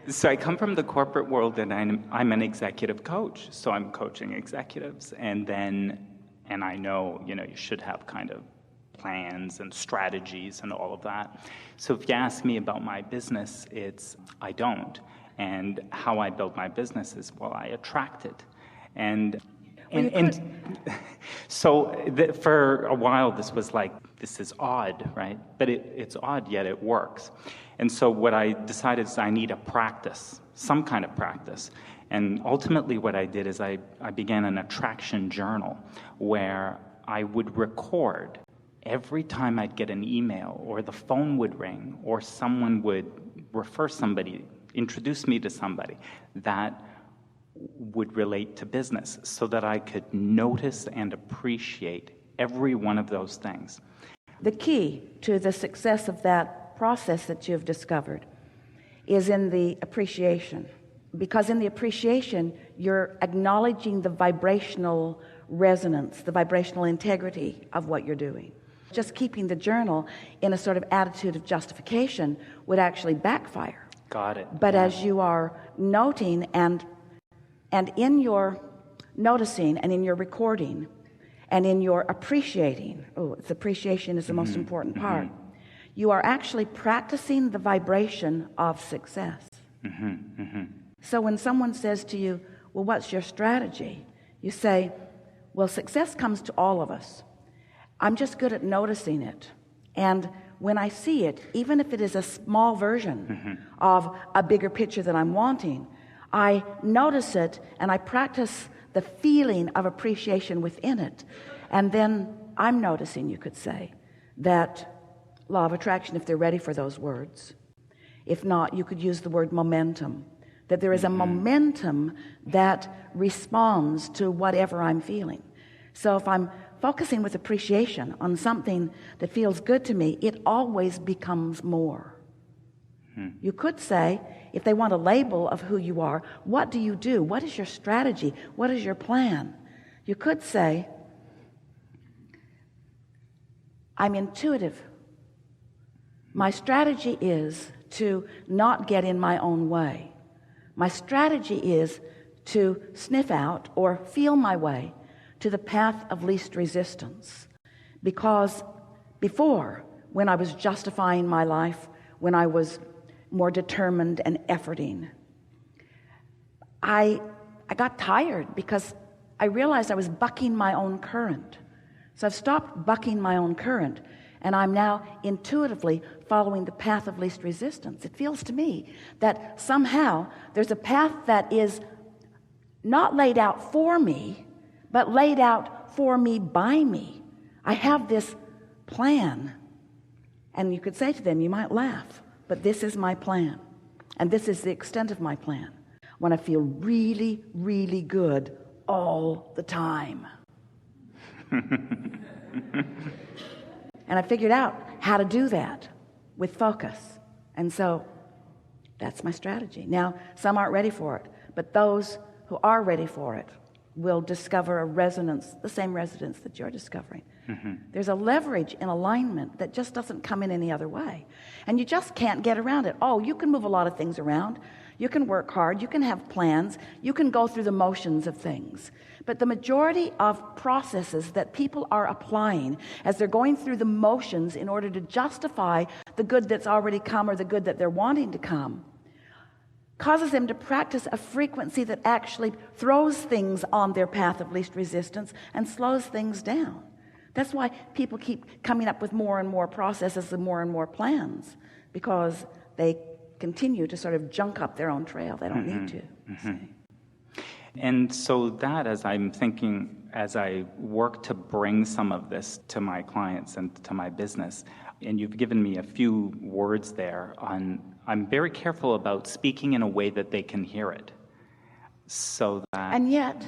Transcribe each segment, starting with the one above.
So I come from the corporate world, and I'm an executive coach. So I'm coaching executives, and I know, you should have kind of plans and strategies and all of that. So if you ask me about my business, I don't. And how I build my business is, I attract it. For a while, this was like, this is odd, right? But it's odd, yet it works. And so what I decided is I need a practice, some kind of practice. And ultimately what I did is I began an attraction journal where I would record every time I'd get an email or the phone would ring or someone would refer somebody, introduce me to somebody that would relate to business, so that I could notice and appreciate every one of those things. The key to the success of that process that you've discovered is in the appreciation, because in the appreciation you're acknowledging the vibrational resonance, the vibrational integrity of what you're doing. Just keeping the journal in a sort of attitude of justification would actually backfire. Got it. But as you are noting and in your noticing and in your recording and in your appreciating, appreciation is the most important part, you are actually practicing the vibration of success. So when someone says to you, well, what's your strategy? You say, well, success comes to all of us. I'm just good at noticing it. And when I see it, even if it is a small version of a bigger picture that I'm wanting, I notice it and I practice the feeling of appreciation within it. And then I'm noticing, you could say, that law of attraction, if they're ready for those words. If not, you could use the word momentum, that there is a momentum that responds to whatever I'm feeling. So if I'm focusing with appreciation on something that feels good to me, it always becomes more. You could say, if they want a label of who you are, what do you do? What is your strategy? What is your plan? You could say, I'm intuitive. My strategy is to not get in my own way. My strategy is to sniff out or feel my way to the path of least resistance. Because before, when I was justifying my life, when I was more determined and efforting, I got tired because I realized I was bucking my own current. So I've stopped bucking my own current, and I'm now intuitively following the path of least resistance. It feels to me that somehow there's a path that is not laid out for me, but laid out for me by me. I have this plan, and you could say to them, you might laugh, but this is my plan, and this is the extent of my plan. I want to feel really, really good all the time. And I figured out how to do that with focus. And so that's my strategy. Now, some aren't ready for it, but those who are ready for it will discover a resonance, the same resonance that you're discovering. There's a leverage in alignment that just doesn't come in any other way. And you just can't get around it. Oh, you can move a lot of things around. You can work hard. You can have plans. You can go through the motions of things. But the majority of processes that people are applying as they're going through the motions in order to justify the good that's already come or the good that they're wanting to come causes them to practice a frequency that actually throws things on their path of least resistance and slows things down. That's why people keep coming up with more and more processes and more plans, because they continue to sort of junk up their own trail. They don't need to. And so that, as I'm thinking, as I work to bring some of this to my clients and to my business, and you've given me a few words there on, I'm very careful about speaking in a way that they can hear it. So that... And yet,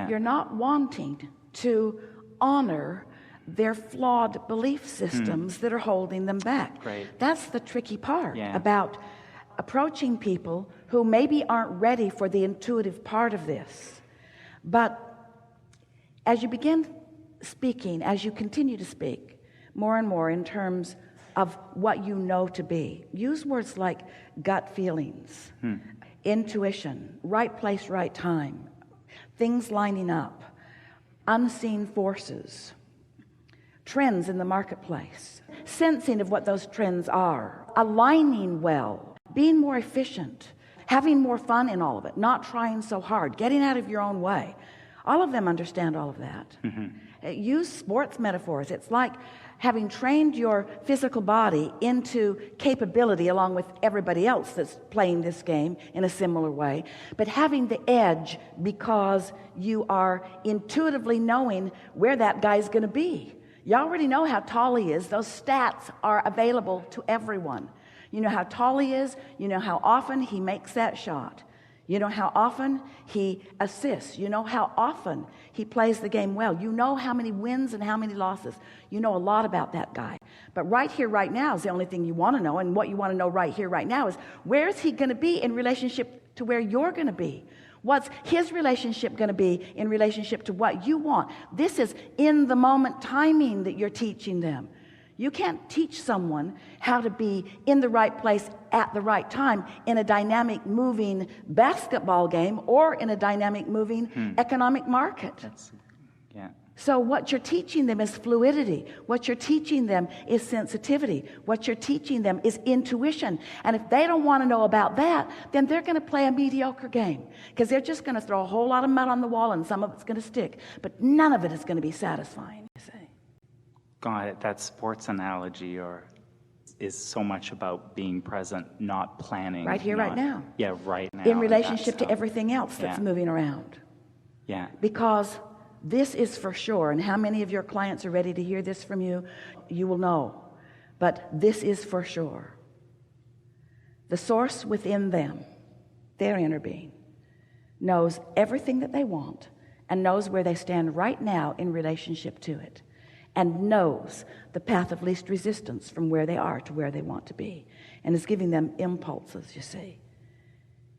you're not wanting to honor their flawed belief systems that are holding them back. Right. That's the tricky part about approaching people who maybe aren't ready for the intuitive part of this. But as you begin speaking, as you continue to speak more and more in terms of what you know to be, use words like gut feelings. intuition, right place, right time, things lining up, unseen forces, trends in the marketplace, sensing of what those trends are, aligning well, being more efficient, having more fun in all of it, not trying so hard, getting out of your own way. All of them understand all of that. Use sports metaphors. It's like having trained your physical body into capability along with everybody else that's playing this game in a similar way, but having the edge because you are intuitively knowing where that guy's going to be. You already know how tall he is. Those stats are available to everyone. You know how tall he is. You know how often he makes that shot. You know how often he assists. You know how often he plays the game well. You know how many wins and how many losses. You know a lot about that guy. But right here, right now is the only thing you want to know. And what you want to know right here, right now is where is he going to be in relationship to where you're going to be? What's his relationship going to be in relationship to what you want? This is in the moment timing that you're teaching them. You can't teach someone how to be in the right place at the right time in a dynamic moving basketball game or in a dynamic moving economic market. So what you're teaching them is fluidity. What you're teaching them is sensitivity. What you're teaching them is intuition. And if they don't want to know about that, then they're going to play a mediocre game because they're just going to throw a whole lot of mud on the wall and some of it's going to stick. But none of it is going to be satisfying, you see. Got it. That sports analogy is so much about being present, not planning. Right here, right now. Yeah, right now. In relationship to everything else that's moving around. Yeah. Because this is for sure, and how many of your clients are ready to hear this from you, you will know. But this is for sure. The source within them, their inner being, knows everything that they want and knows where they stand right now in relationship to it, and knows the path of least resistance from where they are to where they want to be, and is giving them impulses, you see.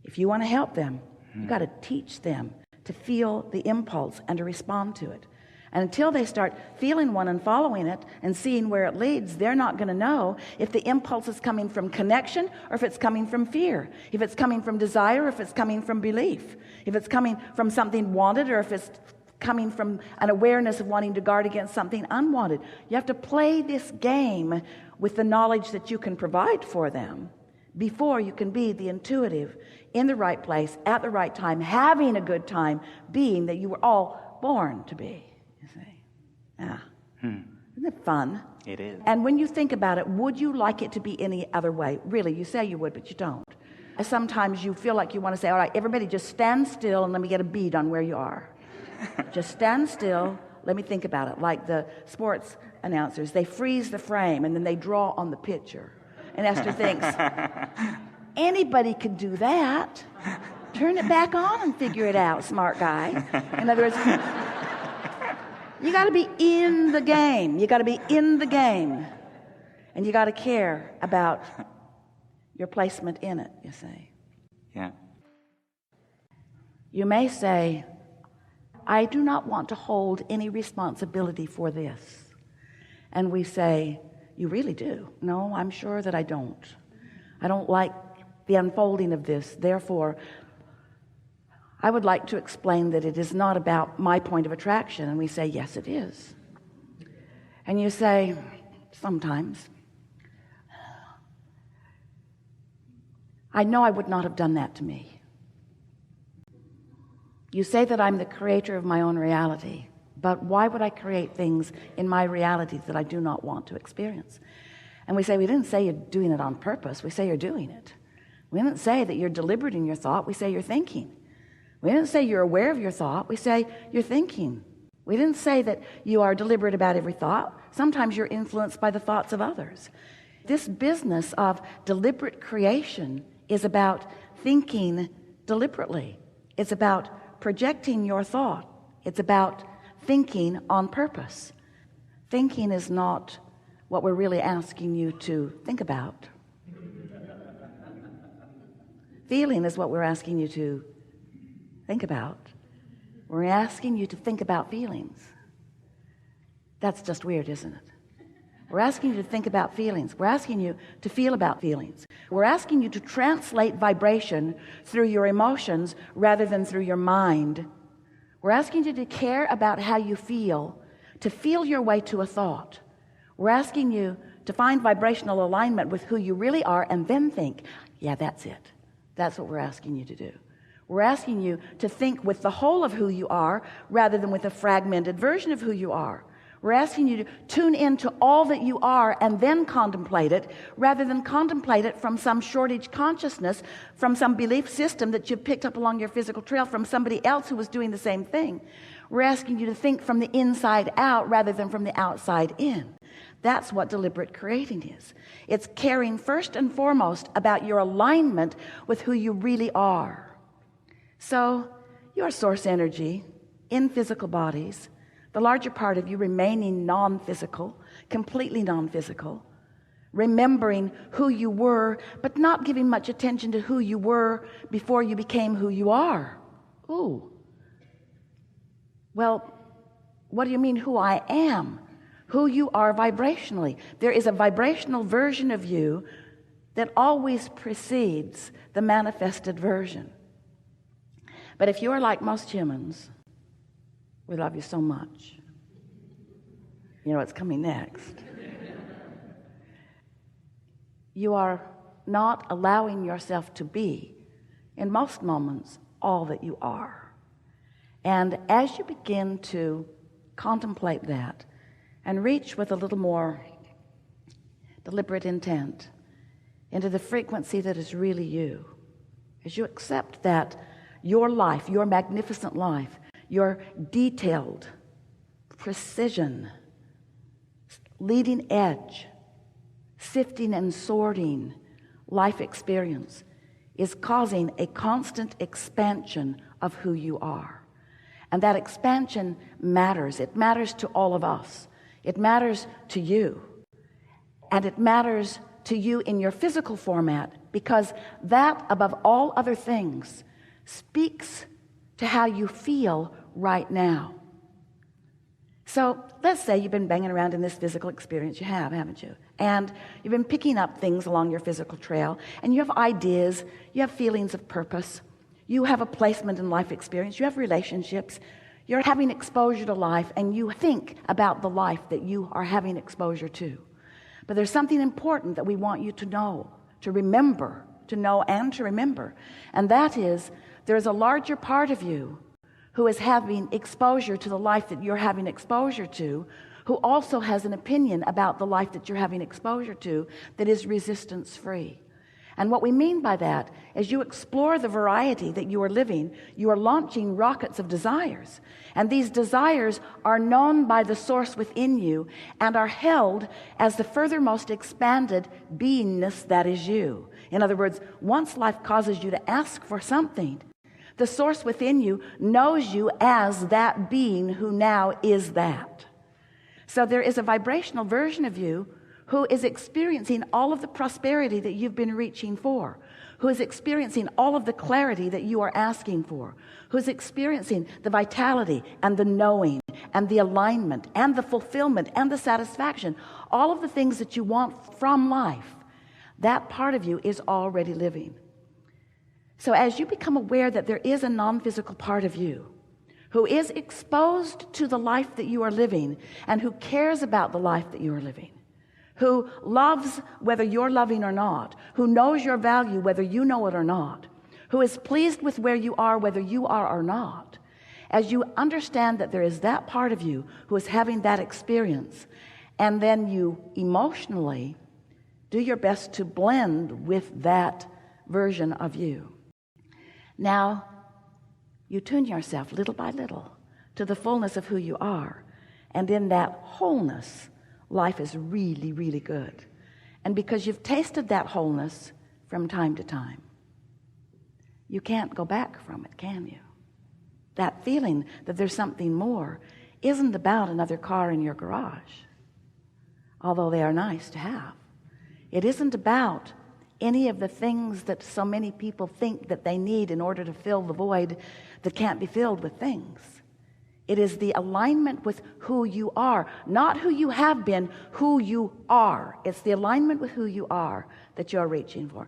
If you want to help them, you got to teach them to feel the impulse and to respond to it. And until they start feeling one and following it and seeing where it leads, they're not going to know if the impulse is coming from connection or if it's coming from fear, if it's coming from desire or if it's coming from belief, if it's coming from something wanted or if it's coming from an awareness of wanting to guard against something unwanted. You have to play this game with the knowledge that you can provide for them before you can be the intuitive, in the right place, at the right time, having a good time, being that you were all born to be, you see. Isn't it fun? It is. And when you think about it, would you like it to be any other way? Really, you say you would, but you don't. Sometimes you feel like you want to say, all right, everybody just stand still and let me get a bead on where you are. Just stand still, let me think about it. Like the sports announcers, they freeze the frame and then they draw on the picture. And Esther thinks, anybody can do that. Turn it back on and figure it out, smart guy. In other words, you got to be in the game. You got to be in the game. And you got to care about your placement in it, you see. Yeah. You may say, I do not want to hold any responsibility for this. And we say, you really do? No, I'm sure that I don't. I don't like the unfolding of this. Therefore, I would like to explain that it is not about my point of attraction. And we say, yes, it is. And you say, sometimes, I know I would not have done that to me. You say that I'm the creator of my own reality, but why would I create things in my reality that I do not want to experience? And we say, we didn't say you're doing it on purpose. We say you're doing it. We didn't say that you're deliberate in your thought. We say you're thinking. We didn't say you're aware of your thought. We say you're thinking. We didn't say that you are deliberate about every thought. Sometimes you're influenced by the thoughts of others. This business of deliberate creation is about thinking deliberately. It's about projecting your thought. It's about thinking on purpose. Thinking is not what we're really asking you to think about. Feeling is what we're asking you to think about. We're asking you to think about feelings. That's just weird, isn't it? We're asking you to think about feelings. We're asking you to feel about feelings. We're asking you to translate vibration through your emotions rather than through your mind. We're asking you to care about how you feel, to feel your way to a thought. We're asking you to find vibrational alignment with who you really are and then think, yeah, that's it. That's what we're asking you to do. We're asking you to think with the whole of who you are rather than with a fragmented version of who you are. We're asking you to tune into all that you are and then contemplate it rather than contemplate it from some shortage consciousness, from some belief system that you've picked up along your physical trail from somebody else who was doing the same thing. We're asking you to think from the inside out rather than from the outside in. That's what deliberate creating is. It's caring first and foremost about your alignment with who you really are. So your source energy in physical bodies, the larger part of you remaining non-physical, completely non-physical, remembering who you were, but not giving much attention to who you were before you became who you are. Ooh. Well, what do you mean who I am? Who you are vibrationally. There is a vibrational version of you that always precedes the manifested version. But if you are like most humans, we love you so much. You know what's coming next. You are not allowing yourself to be, in most moments, all that you are. And as you begin to contemplate that and reach with a little more deliberate intent into the frequency that is really you, as you accept that your life, your magnificent life, your detailed, precision, leading edge, sifting and sorting life experience is causing a constant expansion of who you are. And that expansion matters. It matters to all of us. It matters to you. And it matters to you in your physical format because that, above all other things, speaks to how you feel right now. So let's say you've been banging around in this physical experience. You have, haven't you? And you've been picking up things along your physical trail, and you have ideas, you have feelings of purpose, you have a placement in life experience, you have relationships, you're having exposure to life, and you think about the life that you are having exposure to. But there's something important that we want you to know, to remember, to know and to remember, and that is there's a larger part of you who is having exposure to the life that you're having exposure to, who also has an opinion about the life that you're having exposure to that is resistance-free. And what we mean by that is you explore the variety that you are living, you are launching rockets of desires. And these desires are known by the source within you and are held as the furthermost expanded beingness that is you. In other words, once life causes you to ask for something, the source within you knows you as that being who now is that. So there is a vibrational version of you who is experiencing all of the prosperity that you've been reaching for, who is experiencing all of the clarity that you are asking for, who is experiencing the vitality and the knowing and the alignment and the fulfillment and the satisfaction, all of the things that you want from life. That part of you is already living. So as you become aware that there is a non-physical part of you who is exposed to the life that you are living and who cares about the life that you are living, who loves whether you're loving or not, who knows your value whether you know it or not, who is pleased with where you are whether you are or not, as you understand that there is that part of you who is having that experience, and then you emotionally do your best to blend with that version of you. Now, you tune yourself little by little to the fullness of who you are. And in that wholeness, life is really, really good. And because you've tasted that wholeness from time to time, you can't go back from it, can you? That feeling that there's something more isn't about another car in your garage, although they are nice to have. It isn't about any of the things that so many people think that they need in order to fill the void that can't be filled with things. It is the alignment with who you are, not who you have been, who you are. It's the alignment with who you are that you're reaching for.